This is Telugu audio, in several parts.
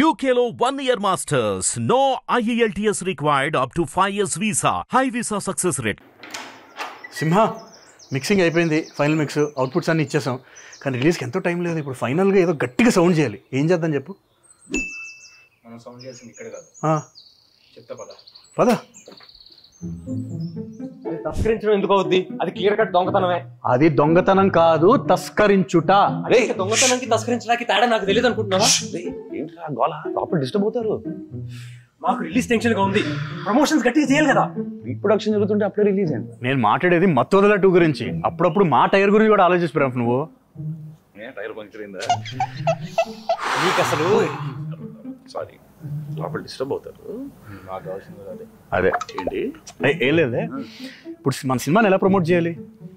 UKలో 1 year masters. No IELTS required up to 5 years visa. High visa success rate. Simha mixing అయిపోయింది, ఫైనల్ మిక్స్ అవుట్పుట్స్ అన్ని ఇచ్చేసాం. కానీ రిలీజ్కి ఎంతో టైం లేదు. ఇప్పుడు ఫైనల్గా ఏదో గట్టిగా సౌండ్ చేయాలి. ఏం చేద్దాం చెప్పు? మనం సౌండ్ చేయాల్సింది ఇక్కడ కాదు, చెప్తా పద. పద. తస్కరించడం ఎందుకు అవుద్ది? అది క్లియర్ కట్ దొంగతనమే. అది దొంగతనం కాదు, తస్కరించుట. అదే దొంగతనానికి తస్కరించడానికి తేడా నాకు తెలియదు అనుకుంటున్నావా? ఏంట్రా గోళ, లోపల డిస్టర్బ్ అవుతారు. మాకు రిలీజ్ టెన్షన్ గా ఉంది, ప్రమోషన్స్ గట్టిగా చేయాలి కదా. రీప్రొడక్షన్ జరుగుతుంటే అప్పుడే రిలీజ్ అయింది. నేను మాట్లాడేది మత్తోదల 2 గురించి. అప్పుడప్పుడు మా టైర్ గురించి కూడా ఆలోచిస్తున్నావు నువ్వు. టైర్ పంక్చర్ అయిందా? నీకు అసలు సారీ, లోపల డిస్టర్బ్ అవుతారు. నాకు కావాల్సింది అదే ఏంటి ఏం లేదే. ఇప్పుడు మన సినిమాని ఎలా ప్రమోట్ చేయాలి?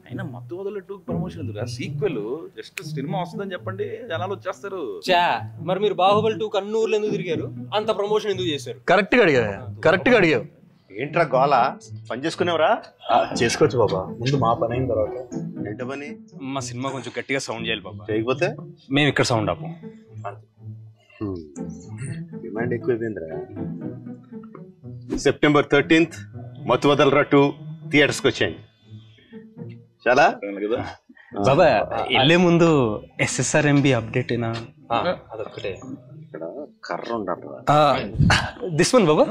అయినా మత్తు వదలట్టు ప్రమోషన్ ఎందుకు? సీక్వెల్ జస్ట్ సినిమా వస్తుందని చెప్పండి, జనాలు వచ్చేస్తారు. మరి మీరు బాహుబలి 2 కన్నూరులో ఎందుకు తిరిగారు? అంత ప్రమోషన్ ఎందుకు చేశారు? కరెక్ట్గా అడిగావు. ఏంట్రా గోళ, పని చేసుకునేవరా? చేసుకోవచ్చు బాబా, ముందు మా పని అయిన తర్వాత. ఏంట పని? మా సినిమా కొంచెం గట్టిగా సౌండ్ చేయాలి బాబా. చేయకపోతే మేము ఇక్కడ సౌండ్ ఆపు. డిమాండ్ ఎక్కువైపోయిందిరా. September 13th మత్తు వదలరా 2 థియేటర్స్కి వచ్చాయి. చాలా కదా బాబా, వెళ్ళే ముందు SSRMB అప్డేట్ అయినా అదొక్కటే. ఇక్కడ కర్ర ఉండాలి. This one Baba.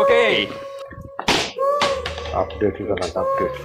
Okay update కదా, అప్డేట్